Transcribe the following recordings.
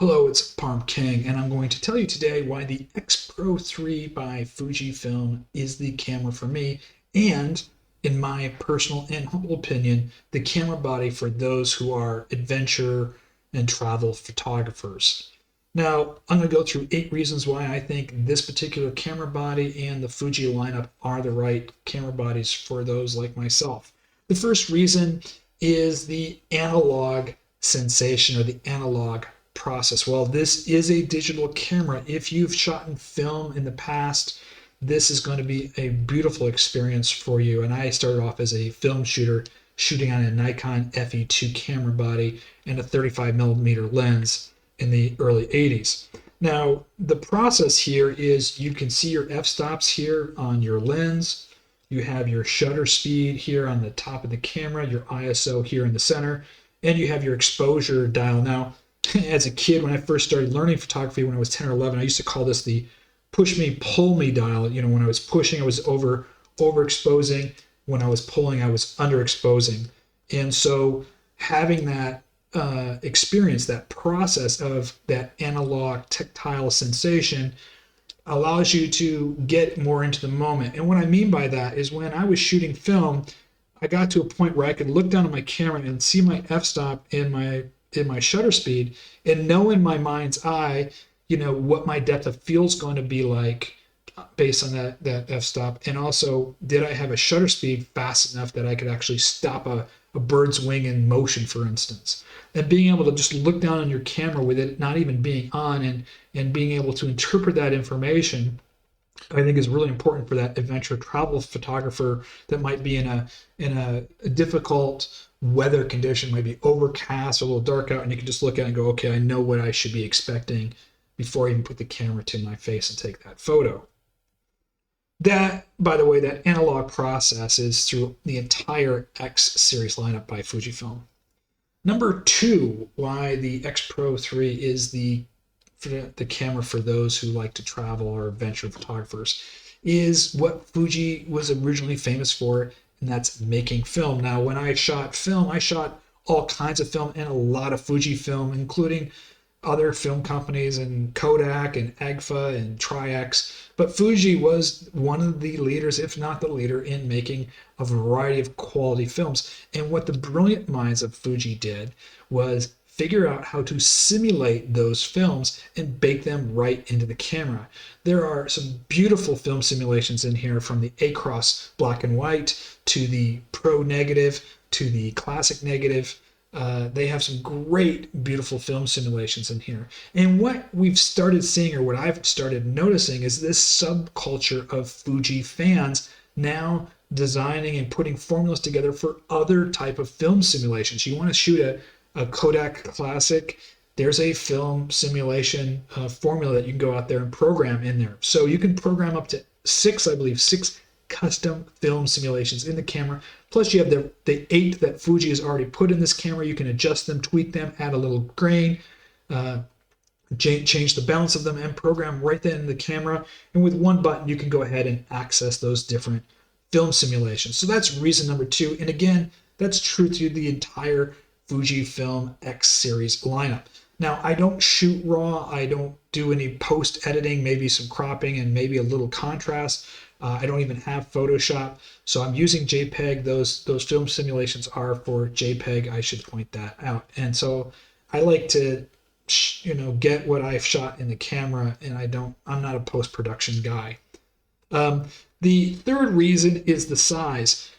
Hello, it's Palm King, and I'm going to tell you today why the X-PRO 3 by Fujifilm is the camera for me, and, in my personal and humble opinion, the camera body for those who are adventure and travel photographers. Now, I'm going to go through 8 reasons why I think this particular camera body and the Fuji lineup are the right camera bodies for those like myself. The first reason is the analog sensation or the analog process. Well, this is a digital camera. If you've shot in film in the past, this is going to be a beautiful experience for you. And I started off as a film shooter, shooting on a Nikon FE2 camera body and a 35mm lens in the early 80s. Now, the process here is you can see your f-stops here on your lens. You have your shutter speed here on the top of the camera, your ISO here in the center, and you have your exposure dial. Now, as a kid, when I first started learning photography when I was 10 or 11, I used to call this the push me, pull me dial. You know, when I was pushing, I was overexposing. When I was pulling, I was underexposing. And so having that experience, that process of that analog tactile sensation allows you to get more into the moment. And what I mean by that is when I was shooting film, I got to a point where I could look down at my camera and see my f-stop and my shutter speed and know in my mind's eye, you know, what my depth of field is going to be like based on that f-stop. And also, did I have a shutter speed fast enough that I could actually stop a bird's wing in motion, for instance. And being able to just look down on your camera with it not even being on and being able to interpret that information, I think is really important for that adventure travel photographer that might be in a difficult weather condition, might be overcast, a little dark out, and you can just look at it and go, okay, I know what I should be expecting before I even put the camera to my face and take that photo. That, by the way, that analog process is through the entire X series lineup by Fujifilm. Number 2, why the X-PRO 3 is the camera for those who like to travel or adventure photographers, is what Fuji was originally famous for, and that's making film. Now, when I shot film, I shot all kinds of film and a lot of Fujifilm, including other film companies and Kodak and Agfa and Tri-X. But Fuji was one of the leaders, if not the leader, in making a variety of quality films. And what the brilliant minds of Fuji did was figure out how to simulate those films and bake them right into the camera. There are some beautiful film simulations in here, from the across black and white to the pro negative to the classic negative. They have some great, beautiful film simulations in here. And what we've started seeing, or what I've started noticing, is this subculture of Fuji fans now designing and putting formulas together for other type of film simulations. You want to shoot a Kodak classic, there's a film simulation formula that you can go out there and program in there. So you can program up to 6 custom film simulations in the camera. Plus you have the 8 that Fuji has already put in this camera. You can adjust them, tweak them, add a little grain, change the balance of them, and program right then in the camera. And with one button, you can go ahead and access those different film simulations. So that's reason number 2. And again, that's true through the entire Fujifilm X series lineup. Now, I don't shoot raw. I don't do any post editing, maybe some cropping and maybe a little contrast. I don't even have Photoshop, so I'm using JPEG. Those film simulations are for JPEG. I should point that out. And so I like to, get what I've shot in the camera, and I'm not a post-production guy. The third reason is the size.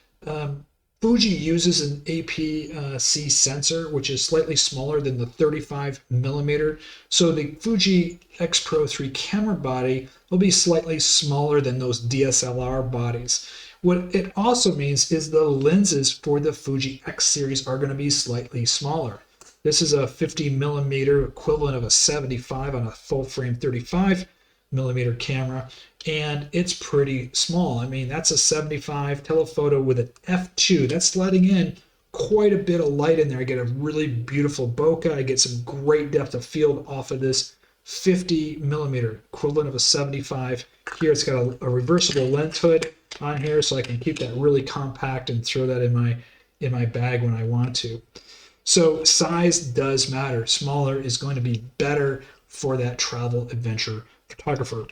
Fuji uses an APC sensor, which is slightly smaller than the 35mm. So the Fuji X-PRO 3 camera body will be slightly smaller than those DSLR bodies. What it also means is the lenses for the Fuji X series are going to be slightly smaller. This is a 50mm equivalent of a 75 on a full frame 35mm camera, and it's pretty small. I mean, that's a 75 telephoto with an f2. That's letting in quite a bit of light in there. I get a really beautiful bokeh. I get some great depth of field off of this 50mm equivalent of a 75. Here it's got a reversible lens hood on here, so I can keep that really compact and throw that in my bag when I want to. So size does matter. Smaller is going to be better for that travel adventure photographer.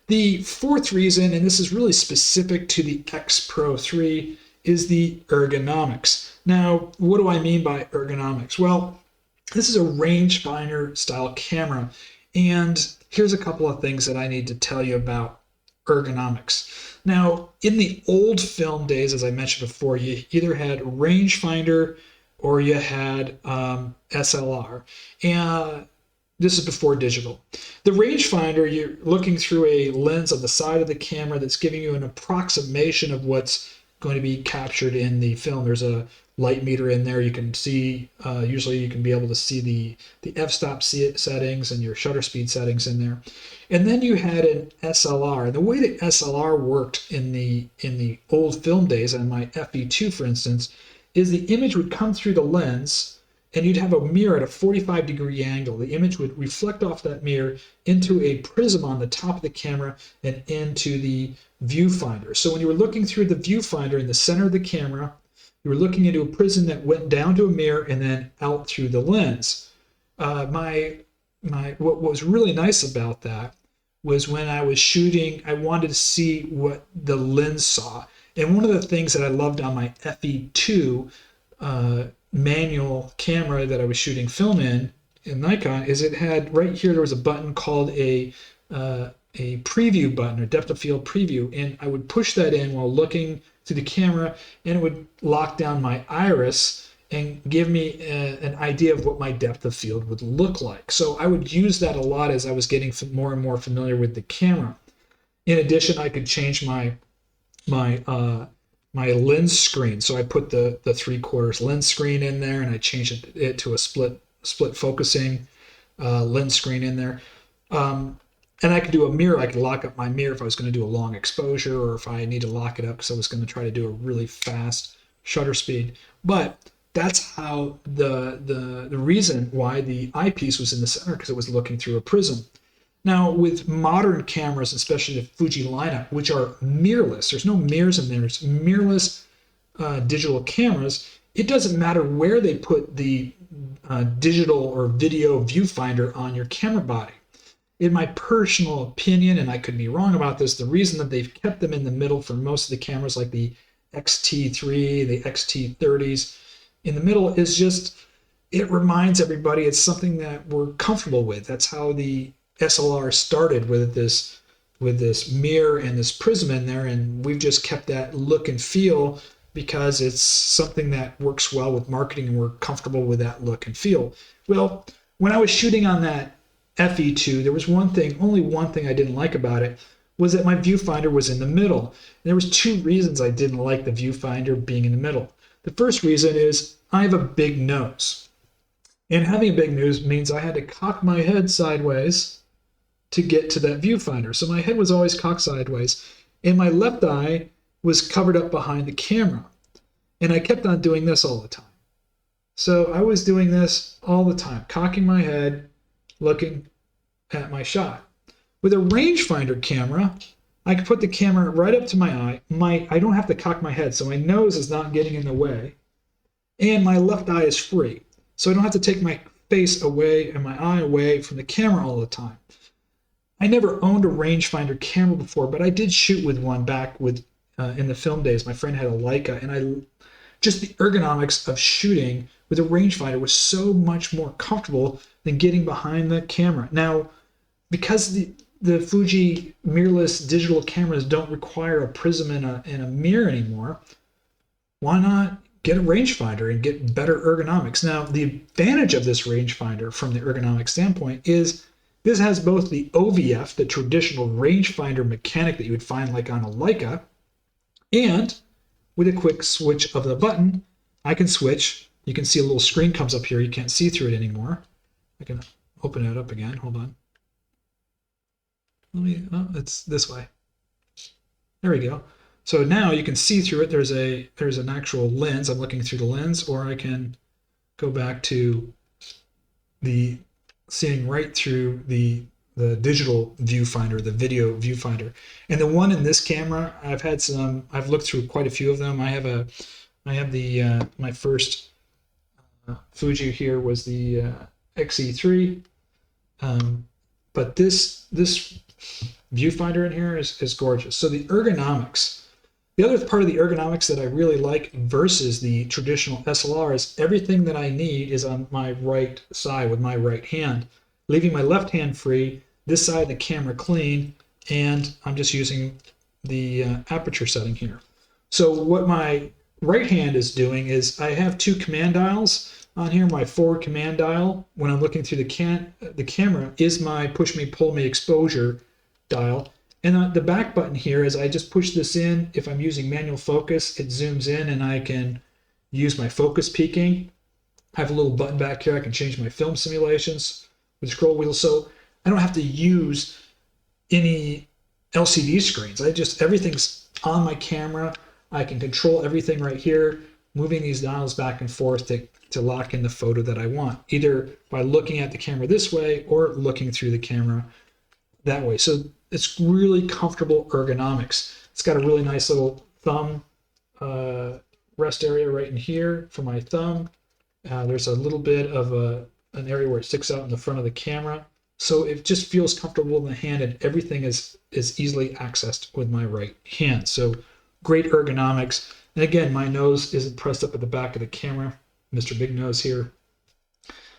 The fourth reason, and this is really specific to the X-PRO 3, is the ergonomics. Now, what do I mean by ergonomics? Well, this is a rangefinder style camera, and here's a couple of things that I need to tell you about ergonomics. Now, in the old film days, as I mentioned before, you either had rangefinder or you had SLR. And this is before digital. The rangefinder, you're looking through a lens on the side of the camera that's giving you an approximation of what's going to be captured in the film. There's a light meter in there. You can see, usually you can be able to see the f-stop settings and your shutter speed settings in there. And then you had an SLR. And the way that SLR worked in the old film days, on my FE2 for instance, is the image would come through the lens and you'd have a mirror at a 45-degree angle. The image would reflect off that mirror into a prism on the top of the camera and into the viewfinder. So when you were looking through the viewfinder in the center of the camera, you were looking into a prism that went down to a mirror and then out through the lens. What was really nice about that was when I was shooting, I wanted to see what the lens saw. And one of the things that I loved on my FE2 manual camera that I was shooting film in Nikon is it had right here, there was a button called a preview button, or depth of field preview, and I would push that in while looking through the camera, and it would lock down my iris and give me an idea of what my depth of field would look like. So I would use that a lot as I was getting more and more familiar with the camera. In addition, I could change my lens screen. So I put the 3/4 lens screen in there, and I changed it to a split focusing lens screen in there. And I could do a mirror. I could lock up my mirror if I was going to do a long exposure, or if I need to lock it up because I was going to try to do a really fast shutter speed. But that's how the reason why the eyepiece was in the center, because it was looking through a prism. Now, with modern cameras, especially the Fuji lineup, which are mirrorless, there's no mirrors in there, it's mirrorless digital cameras, it doesn't matter where they put the digital or video viewfinder on your camera body. In my personal opinion, and I could be wrong about this, the reason that they've kept them in the middle for most of the cameras like the XT3, the XT30s, in the middle is just, it reminds everybody it's something that we're comfortable with. That's how the SLR started, with this mirror and this prism in there, and we've just kept that look and feel because it's something that works well with marketing and we're comfortable with that look and feel. Well, when I was shooting on that FE2, there was only one thing I didn't like about it, was that my viewfinder was in the middle. And there was two reasons I didn't like the viewfinder being in the middle. The first reason is I have a big nose. And having a big nose means I had to cock my head sideways to get to that viewfinder. So my head was always cocked sideways, and my left eye was covered up behind the camera. And I kept on doing this all the time. So I was doing this all the time, cocking my head, looking at my shot. With a rangefinder camera, I could put the camera right up to my eye. I don't have to cock my head, so my nose is not getting in the way. And my left eye is free. So I don't have to take my face away and my eye away from the camera all the time. I never owned a rangefinder camera before, but I did shoot with one back in the film days. My friend had a Leica, and just the ergonomics of shooting with a rangefinder was so much more comfortable than getting behind the camera. Now, because the Fuji mirrorless digital cameras don't require a prism and a mirror anymore, why not get a rangefinder and get better ergonomics? Now, the advantage of this rangefinder from the ergonomic standpoint is this has both the OVF, the traditional rangefinder mechanic that you would find like on a Leica, and with a quick switch of the button, I can switch. You can see a little screen comes up here. You can't see through it anymore. I can open it up again. Hold on. It's this way. There we go. So now you can see through it. There's an actual lens. I'm looking through the lens, or I can go back to the seeing right through the digital viewfinder, the video viewfinder. And the one in this camera, I've looked through quite a few of them. I have my first Fuji here was the XE3. But this viewfinder in here is gorgeous. So the ergonomics. The other part of the ergonomics that I really like versus the traditional SLR is everything that I need is on my right side with my right hand, leaving my left hand free, this side of the camera clean, and I'm just using the aperture setting here. So what my right hand is doing is I have two command dials on here. My forward command dial, when I'm looking through the camera, is my push me, pull me exposure dial. And the back button here is I just push this in. If I'm using manual focus, it zooms in and I can use my focus peaking. I have a little button back here. I can change my film simulations with scroll wheel. So I don't have to use any LCD screens. Everything's on my camera. I can control everything right here, moving these dials back and forth to lock in the photo that I want, either by looking at the camera this way or looking through the camera that way. So it's really comfortable ergonomics. It's got a really nice little thumb rest area right in here for my thumb. There's a little bit of an area where it sticks out in the front of the camera. So it just feels comfortable in the hand, and everything is easily accessed with my right hand. So great ergonomics. And again, my nose isn't pressed up at the back of the camera. Mr. Big Nose here.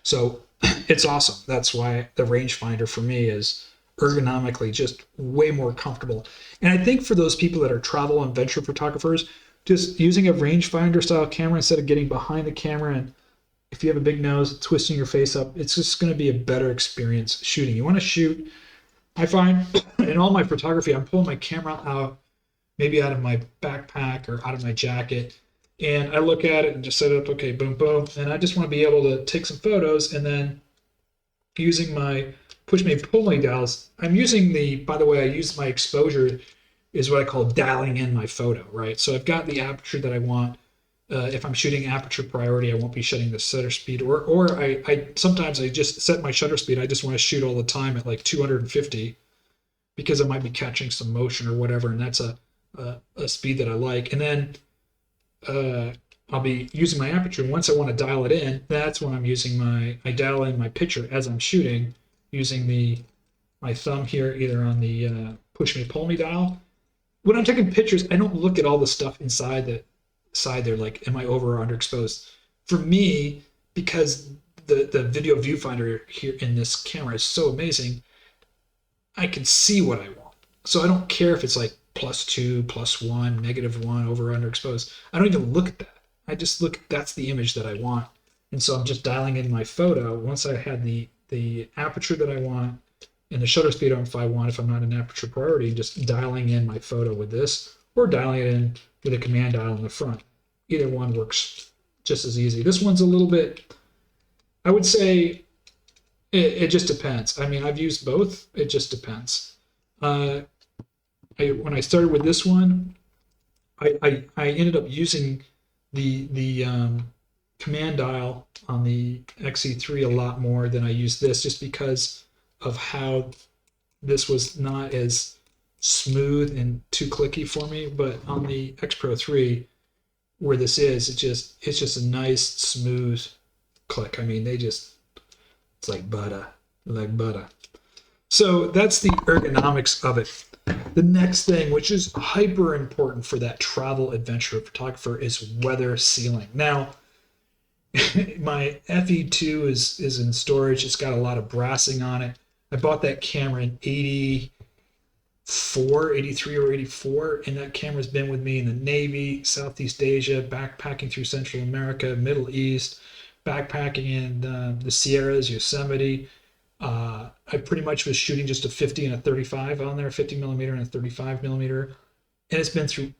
So it's awesome. That's why the rangefinder for me is ergonomically just way more comfortable. And I think for those people that are travel and venture photographers, just using a rangefinder style camera instead of getting behind the camera, and if you have a big nose, twisting your face up, it's just going to be a better experience shooting. You want to shoot, I find in all my photography, I'm pulling my camera out, maybe out of my backpack or out of my jacket, and I look at it and just set it up, okay, boom, boom, and I just want to be able to take some photos, and then using my push me, pull me dials, I'm using by the way, I use my exposure is what I call dialing in my photo, right? So I've got the aperture that I want. If I'm shooting aperture priority, I won't be shutting the shutter speed, or I sometimes I just set my shutter speed. I just want to shoot all the time at like 250 because I might be catching some motion or whatever, and that's a speed that I like. And then I'll be using my aperture. And once I want to dial it in, that's when I'm using I dial in my picture as I'm shooting, using my thumb here, either on the push me, pull me dial. When I'm taking pictures, I don't look at all the stuff inside the side there, like am I over or underexposed? For me, because the video viewfinder here in this camera is so amazing, I can see what I want. So I don't care if it's like +2, +1, -1, over or underexposed. I don't even look at that. I just look, that's the image that I want. And so I'm just dialing in my photo. Once I had the aperture that I want and the shutter speed if I want, if I'm not in aperture priority, just dialing in my photo with this, or dialing it in with a command dial in the front. Either one works just as easy. This one's a little bit, I would say, it just depends. I mean, I've used both. It just depends. When I started with this one, I ended up using the command dial on the XE3 a lot more than I used this, just because of how this was not as smooth and too clicky for me. But on the XPRO 3, where this is, it's just a nice smooth click. I mean, it's like butter, So that's the ergonomics of it. The next thing, which is hyper important for that travel adventure photographer, is weather sealing. Now, my FE2 is in storage. It's got a lot of brassing on it. I bought that camera in 83 or 84, and that camera's been with me in the Navy, Southeast Asia, backpacking through Central America, Middle East, backpacking in the Sierras, Yosemite. I pretty much was shooting just a 50 and a 35 on there, 50 millimeter and a 35 millimeter, and it's been through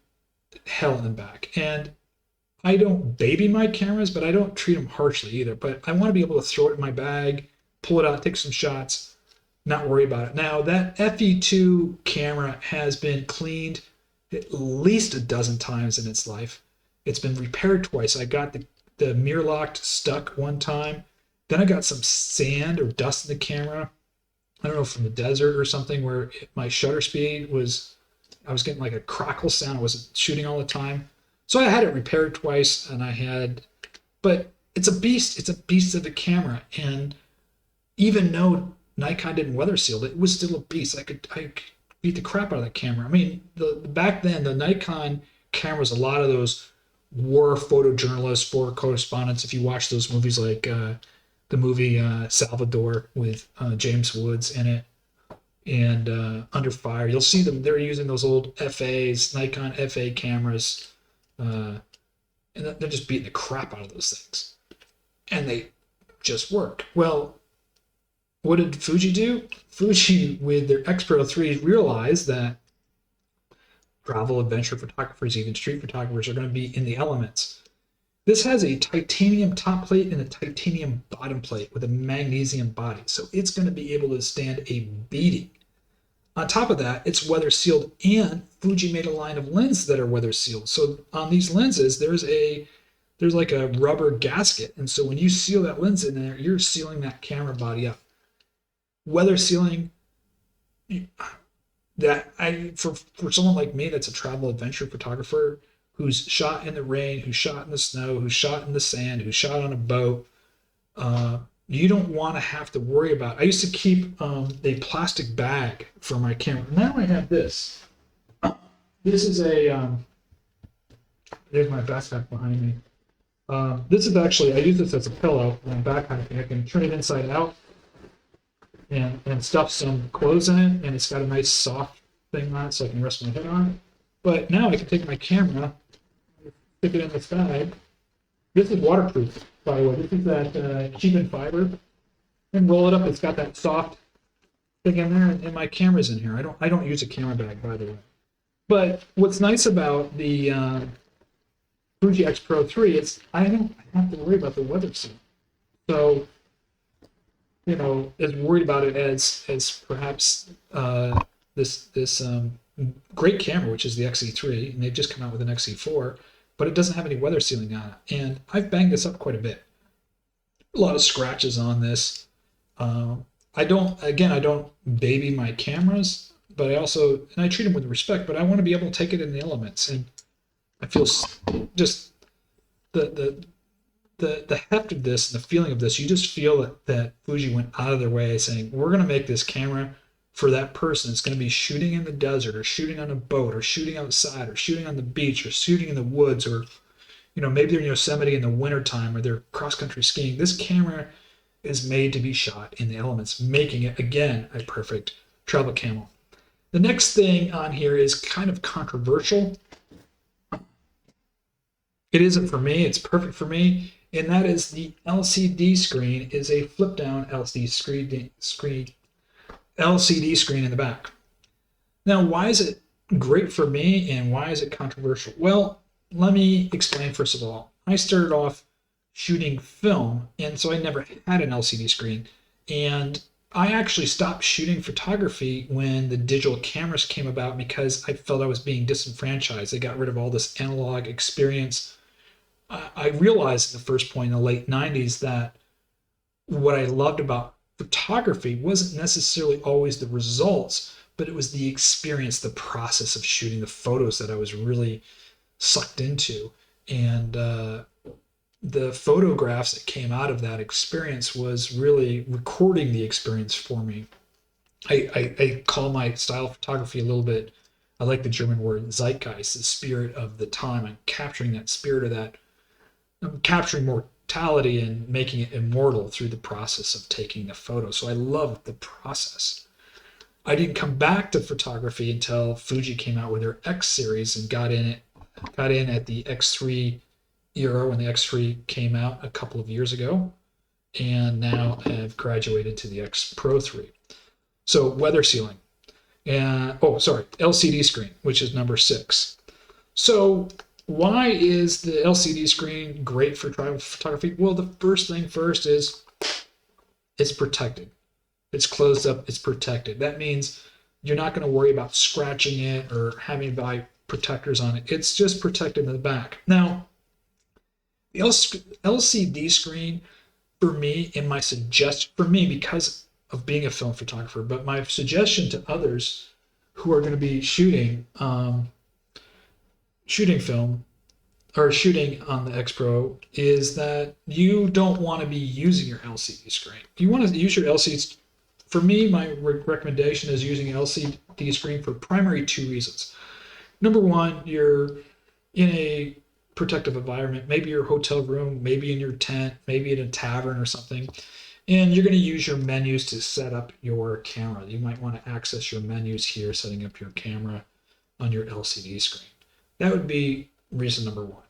hell and back. And I don't baby my cameras, but I don't treat them harshly either. But I want to be able to throw it in my bag, pull it out, take some shots, not worry about it. Now, that FE2 camera has been cleaned at least a dozen times in its life. It's been repaired twice. I got the mirror locked stuck one time. Then I got some sand or dust in the camera. I don't know, from the desert or something, where my shutter speed was, I was getting like a crackle sound. I wasn't shooting all the time. So I had it repaired twice, and but it's a beast. It's a beast of a camera. And even though Nikon didn't weather seal it, it was still a beast. I could beat the crap out of that camera. I mean, back then the Nikon cameras, a lot of those war photojournalists, war correspondents. If you watch those movies like the movie Salvador with James Woods in it, and Under Fire, you'll see them. They're using those old FAs, Nikon FA cameras, and they're just beating the crap out of those things, and they just work. Well, what did Fuji do? Fuji, with their X-PRO 3, realized that travel adventure photographers, even street photographers, are going to be in the elements. This has a titanium top plate and a titanium bottom plate with a magnesium body, so it's going to be able to stand a beating. On top of that, it's weather sealed, and Fuji made a line of lenses that are weather sealed. So on these lenses, there's like a rubber gasket, and so when you seal that lens in there, you're sealing that camera body up. Weather sealing, for someone like me that's a travel adventure photographer who's shot in the rain, who's shot in the snow, who's shot in the sand, who's shot on a boat, you don't want to have to worry about. I used to keep a plastic bag for my camera. Now I have this. This is there's my backpack behind me. This is actually, I use this as a pillow and a backpack. I can turn it inside out and stuff some clothes in it, and it's got a nice soft thing on it so I can rest my head on it. But now I can take my camera, stick it in this bag. This is waterproof, by the way. This is that cheap fiber, and roll it up. It's got that soft thing in there, and my camera's in here. I don't use a camera bag, by the way. But what's nice about the Fuji X-PRO 3 is I don't have to worry about the weather seal. So, you know, as worried about it as perhaps this great camera, which is the XE3, and they've just come out with an XE4, but it doesn't have any weather sealing on it. And I've banged this up quite a bit. A lot of scratches on this. I don't baby my cameras, but I treat them with respect, but I want to be able to take it in the elements. And I feel just the heft of this and the feeling of this, you just feel that Fuji went out of their way saying, we're going to make this camera for that person that's going to be shooting in the desert or shooting on a boat or shooting outside or shooting on the beach or shooting in the woods, or, you know, maybe they're in Yosemite in the wintertime or they're cross-country skiing. This camera is made to be shot in the elements, making it, again, a perfect travel camera. The next thing on here is kind of controversial. It isn't for me, it's perfect for me, and that is the LCD screen is a flip-down LCD screen in the back. Now, why is it great for me and why is it controversial? Well, let me explain first of all. I started off shooting film, and so I never had an LCD screen. And I actually stopped shooting photography when the digital cameras came about because I felt I was being disenfranchised. They got rid of all this analog experience. I realized in the first point in the late 90s that what I loved about photography wasn't necessarily always the results, but it was the experience, the process of shooting the photos that I was really sucked into. And the photographs that came out of that experience was really recording the experience for me. I call my style of photography a little bit, I like the German word Zeitgeist, the spirit of the time. I'm capturing that spirit of that. I'm capturing mortality and making it immortal through the process of taking the photo. So I love the process. I didn't come back to photography until Fuji came out with their X series and got in at the X3 era when the X3 came out a couple of years ago, and now I've graduated to the X-PRO 3. So weather sealing, and LCD screen, which is number 6. So why is the LCD screen great for travel photography? Well, the first thing first is it's protected. It's closed up, it's protected. That means you're not going to worry about scratching it or having to buy protectors on it. It's just protected in the back. Now, the LCD screen, for me, because of being a film photographer, but my suggestion to others who are going to be shooting film, or shooting on the X-PRO is that you don't want to be using your LCD screen. You want to use your LCD. For me, my recommendation is using an LCD screen for primary two reasons. Number one, you're in a protective environment, maybe your hotel room, maybe in your tent, maybe in a tavern or something, and you're going to use your menus to set up your camera. You might want to access your menus here, setting up your camera on your LCD screen. That would be reason number one.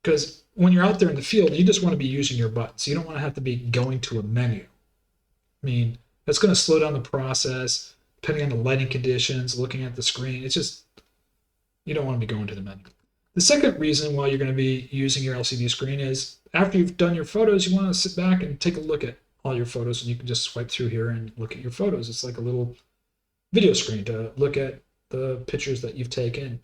Because when you're out there in the field, you just want to be using your buttons. You don't want to have to be going to a menu. I mean, that's going to slow down the process, depending on the lighting conditions, looking at the screen. It's just, you don't want to be going to the menu. The second reason why you're going to be using your LCD screen is after you've done your photos, you want to sit back and take a look at all your photos, and you can just swipe through here and look at your photos. It's like a little video screen to look at the pictures that you've taken.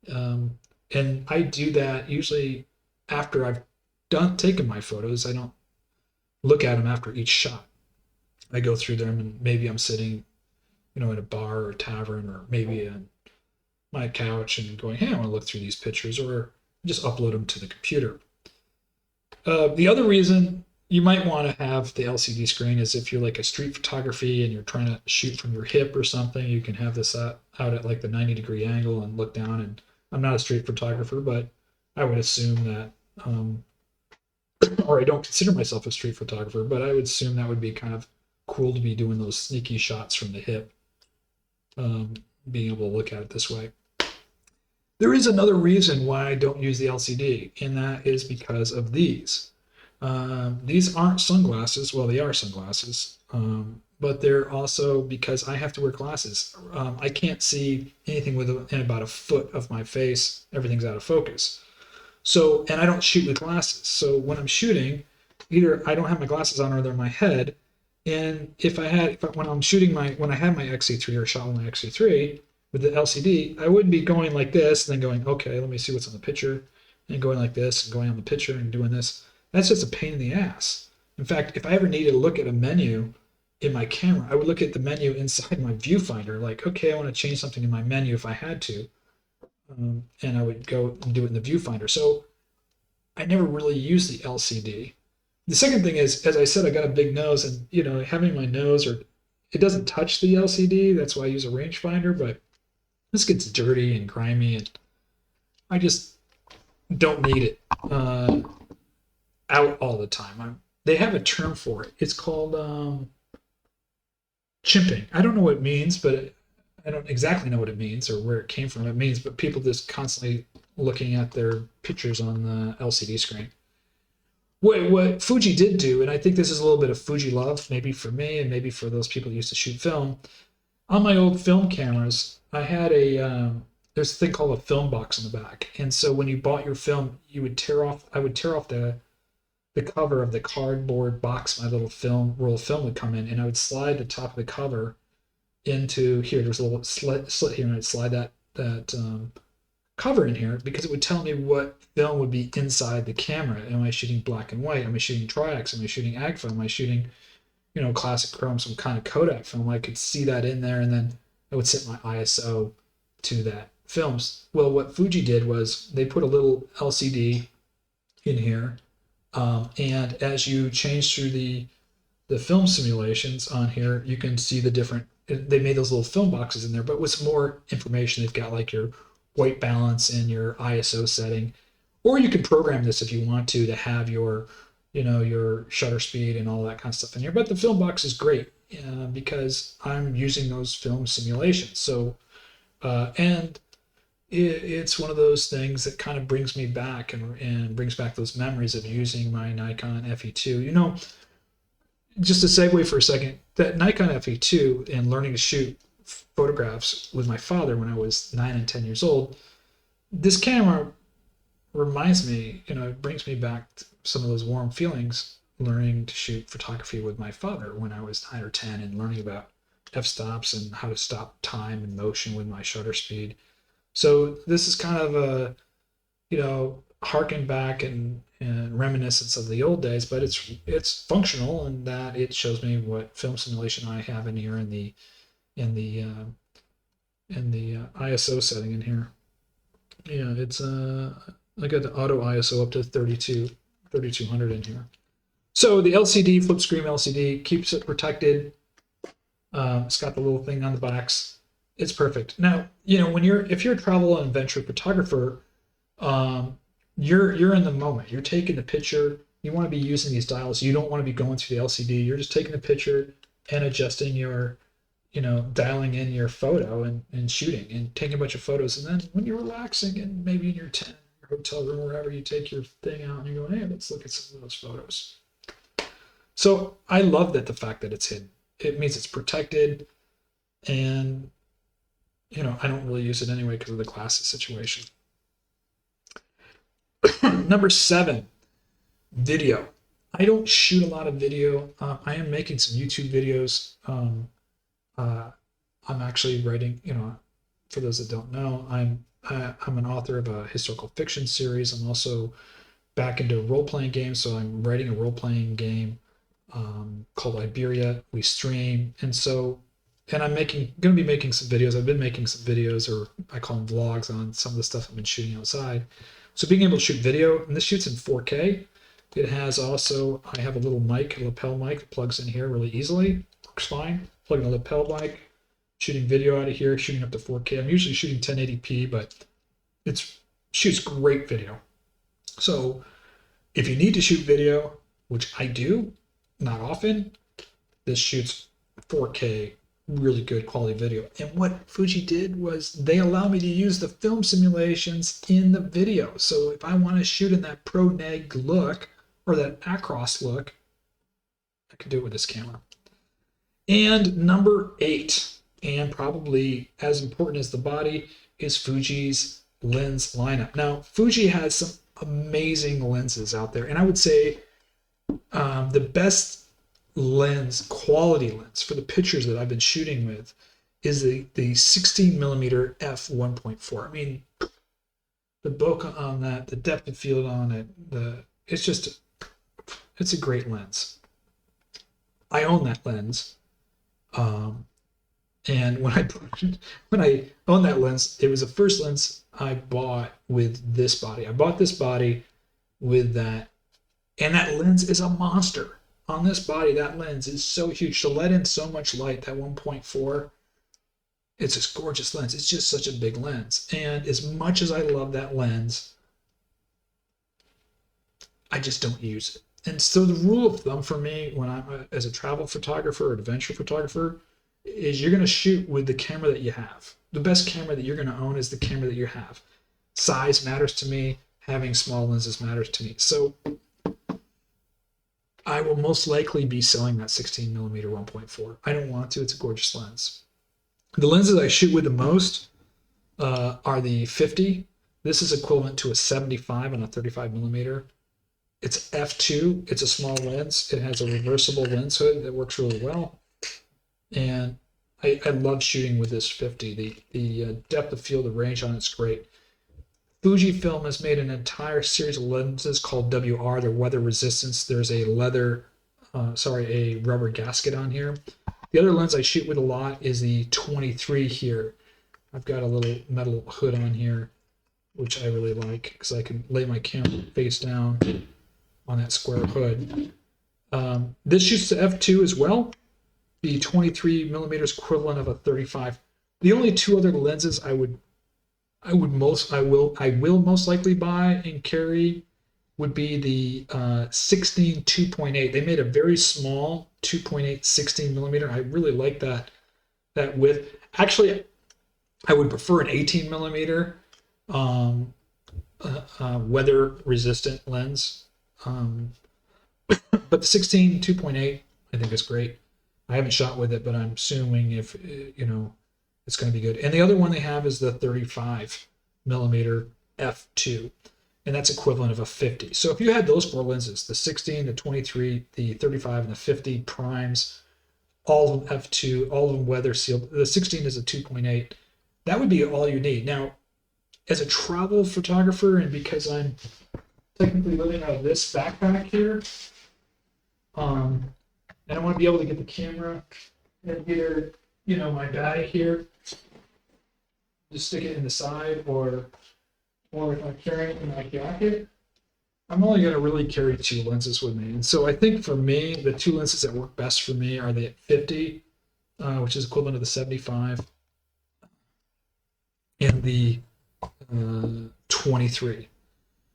And I do that usually after I've taken my photos. I don't look at them after each shot. I go through them, and maybe I'm sitting, in a bar or a tavern, or maybe in my couch and going, hey, I want to look through these pictures, or just upload them to the computer. The other reason you might want to have the LCD screen is if you're like a street photography and you're trying to shoot from your hip or something, you can have this out at like the 90-degree angle and look down. And I'm not a street photographer, but I would assume that, or I don't consider myself a street photographer, but I would assume that would be kind of cool to be doing those sneaky shots from the hip, being able to look at it this way. There is another reason why I don't use the LCD, and that is because of these. These aren't sunglasses. Well, they are sunglasses, but they're also because I have to wear glasses. I can't see anything within about a foot of my face. Everything's out of focus. So, and I don't shoot with glasses. So when I'm shooting, either I don't have my glasses on or they're in my head. And when I had my XC3 or shot with my XC3 with the LCD, I wouldn't be going like this and then going, okay, let me see what's on the picture, and going like this and going on the picture and doing this. That's just a pain in the ass. In fact, if I ever needed to look at a menu in my camera, I would look at the menu inside my viewfinder, like, okay, I want to change something in my menu if I had to. And I would go and do it in the viewfinder. So I never really used the LCD. The second thing is, as I said, I got a big nose, and having my nose, it doesn't touch the LCD. That's why I use a rangefinder, but this gets dirty and grimy, and I just don't need it out all the time. They have a term for it. It's called chimping. I don't know what it means, but I don't exactly know what it means or where it came from. It means, but people just constantly looking at their pictures on the LCD screen. What Fuji did do, and I think this is a little bit of Fuji love, maybe for me and maybe for those people who used to shoot film. On my old film cameras, I had there's a thing called a film box in the back. And so when you bought your film, I would tear off the cover of the cardboard box. My little roll of film would come in, and I would slide the top of the cover into here. There's a little slit here, and I'd slide that cover in here because it would tell me what film would be inside the camera. Am I shooting black and white? Am I shooting Tri-X? Am I shooting AgFilm? Am I shooting, classic chrome, some kind of Kodak film? I could see that in there, and then I would set my ISO to that films. Well, what Fuji did was they put a little LCD in here, and as you change through the film simulations on here, you can see the different. They made those little film boxes in there, but with some more information, they've got like your white balance and your ISO setting, or you can program this if you want to have your your shutter speed and all that kind of stuff in here. But the film box is great because I'm using those film simulations. So and it's one of those things that kind of brings me back and brings back those memories of using my Nikon FE2. Just to segue for a second, that Nikon FE2 and learning to shoot photographs with my father when I was 9 and 10 years old, this camera reminds me, it brings me back to some of those warm feelings learning to shoot photography with my father when I was 9 or 10 and learning about f-stops and how to stop time and motion with my shutter speed. So this is kind of a, harken back and reminiscence of the old days, but it's functional in that it shows me what film simulation I have in here in the ISO setting in here. It's I got the auto ISO up to 3200 in here. So the LCD, flip screen LCD, keeps it protected. It's got the little thing on the backs. It's perfect. Now, you know, if you're a travel and adventure photographer, you're in the moment. You're taking the picture. You want to be using these dials. You don't want to be going through the LCD. You're just taking the picture and adjusting your, you know, dialing in your photo and shooting and taking a bunch of photos. And then when you're relaxing and maybe in your tent, your hotel room, wherever, you take your thing out and you're going, hey, let's look at some of those photos. So I love that the fact that it's hidden. It means it's protected, and you know, I don't really use it anyway because of the glasses situation. Number 7, video. I don't shoot a lot of video. I am making some YouTube videos. I'm actually writing, you know, for those that don't know, I'm an author of a historical fiction series. I'm also back into role-playing games, so I'm writing a role-playing game called Iberia. We stream, and I'm going to be making some videos. I've been making some videos, or I call them vlogs, on some of the stuff I've been shooting outside. So being able to shoot video, and this shoots in 4K. It has also, I have a little mic, a lapel mic that plugs in here really easily. Works fine. Plug in a lapel mic, shooting video out of here, shooting up to 4K. I'm usually shooting 1080p, but it shoots great video. So if you need to shoot video, which I do, not often, this shoots 4K, really good quality video. And what Fuji did was they allow me to use the film simulations in the video. So if I want to shoot in that pro neg look or that across look, I can do it with this camera. And number 8, and probably as important as the body, is Fuji's lens lineup. Now, Fuji has some amazing lenses out there, and I would say the best lens, quality lens for the pictures that I've been shooting with is the 16mm f1.4. I mean, the bokeh on that, the depth of field on it, it's a great lens. I own that lens. And when I owned that lens, it was the first lens I bought with this body. I bought this body with that, and that lens is a monster. On this body, that lens is so huge. To let in so much light, that 1.4, it's this gorgeous lens. It's just such a big lens. And as much as I love that lens, I just don't use it. And so the rule of thumb for me when I'm as a travel photographer or adventure photographer is you're going to shoot with the camera that you have. The best camera that you're going to own is the camera that you have. Size matters to me. Having small lenses matters to me. So I will most likely be selling that 16mm 1.4. I don't want to. It's a gorgeous lens. The lenses I shoot with the most are the 50. This is equivalent to a 75 on a 35mm. It's f2. It's a small lens. It has a reversible lens hood that works really well. And I love shooting with this 50. The depth of field, the range on it's great. Fujifilm has made an entire series of lenses called WR. They're weather resistance. There's a a rubber gasket on here. The other lens I shoot with a lot is the 23 here. I've got a little metal hood on here, which I really like because I can lay my camera face down on that square hood. This shoots to f2 as well. The 23mm is equivalent of a 35. The only two other lenses I will most likely buy and carry would be the 16 2.8. They made a very small 2.8 16mm. I really like that width. Actually, I would prefer an 18mm weather resistant lens. But the 16 2.8 I think is great. I haven't shot with it, but I'm assuming if it's going to be good. And the other one they have is the 35mm f2, and that's equivalent of a 50. So if you had those 4 lenses, the 16, the 23, the 35, and the 50 primes, all of them f2, all of them weather sealed. The 16 is a 2.8. That would be all you need. Now, as a travel photographer, and because I'm technically living out of this backpack here, and I want to be able to get the camera in here, my bag here, just stick it in the side, or or if I'm carrying it in my jacket, I'm only going to really carry 2 lenses with me. And so I think for me, the 2 lenses that work best for me are the 50, which is equivalent to the 75, and the 23.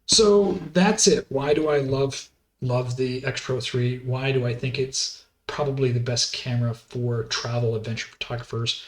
So that's it. Why do I love the XPRO 3? Why do I think it's probably the best camera for travel adventure photographers?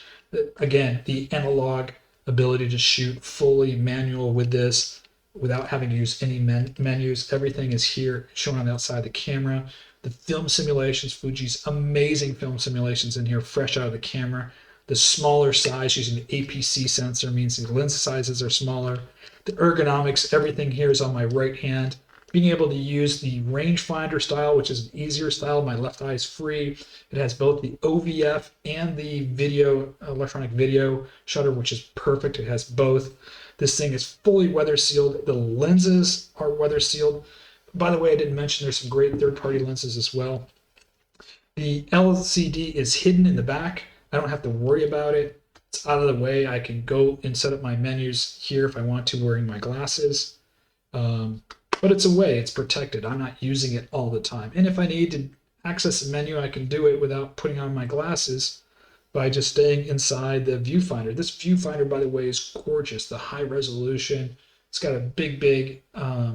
Again, the analog ability to shoot fully manual with this without having to use any menus. Everything is here shown on the outside of the camera. The film simulations, Fuji's amazing film simulations in here, fresh out of the camera. The smaller size using the APC sensor means the lens sizes are smaller. The ergonomics, everything here is on my right hand. Being able to use the rangefinder style, which is an easier style. My left eye is free. It has both the OVF and the video, electronic video shutter, which is perfect. It has both. This thing is fully weather sealed. The lenses are weather sealed. By the way, I didn't mention there's some great third-party lenses as well. The LCD is hidden in the back. I don't have to worry about it. It's out of the way. I can go and set up my menus here if I want to wearing my glasses. But it's away, it's protected. I'm not using it all the time. And if I need to access a menu, I can do it without putting on my glasses by just staying inside the viewfinder. This viewfinder, by the way, is gorgeous. The high resolution. It's got a big eye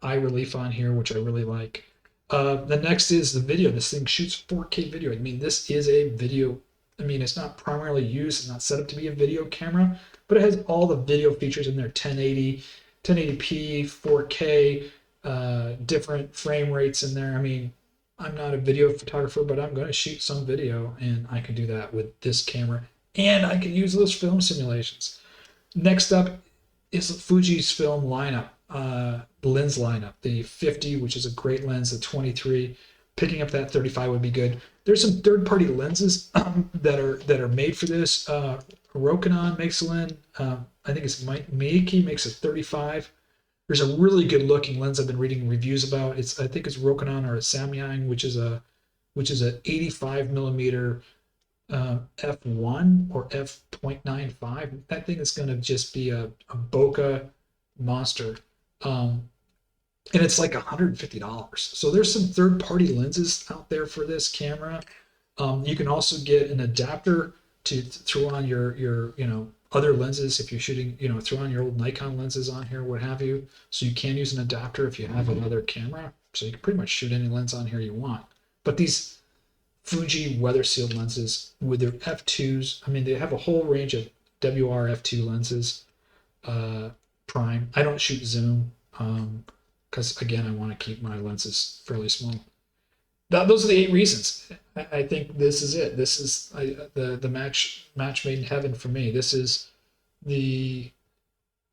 relief on here, which I really like. The next is the video. This thing shoots 4K video. I mean, this is a video. I mean, it's not primarily used, it's not set up to be a video camera, but it has all the video features in there, 1080, 1080p, 4K, different frame rates in there. I mean, I'm not a video photographer, but I'm going to shoot some video, and I can do that with this camera, and I can use those film simulations. Next up is Fuji's film lineup, lens lineup. The 50, which is a great lens, the 23. Picking up that 35 would be good. There's some third-party lenses that are made for this. Rokinon makes a lens. I think it's Meiki makes a 35. There's a really good-looking lens I've been reading reviews about. I think it's Rokinon or a Samyang, which is a 85 millimeter f1 or f.95. That thing is going to just be a bokeh monster. And it's like $150. So there's some third-party lenses out there for this camera. You can also get an adapter to throw on your other lenses if you're shooting, throw on your old Nikon lenses on here, what have you. So you can use an adapter if you have another camera. So you can pretty much shoot any lens on here you want. But these Fuji weather sealed lenses with their f2s, I mean, they have a whole range of WR f2 lenses, prime. I don't shoot zoom. Because again, I want to keep my lenses fairly small. Those are the 8 reasons. I think this is it. This is the match made in heaven for me. This is the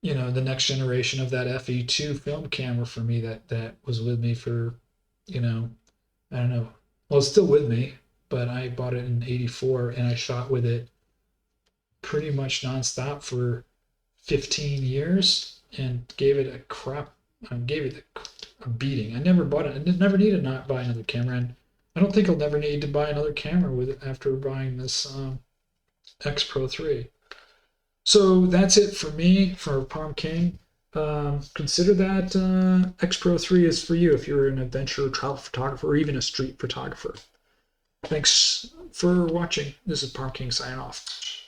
the next generation of that FE2 film camera for me that was with me for I don't know. Well, it's still with me, but I bought it in '84 and I shot with it pretty much nonstop for 15 years and gave it a beating. I never bought it. I never needed to buy another camera, and I don't think I'll never need to buy another camera with it after buying this XPRO 3. So that's it for me for Palm King. Consider that XPRO 3 is for you if you're an adventure travel photographer or even a street photographer. Thanks for watching. This is Palm King signing off.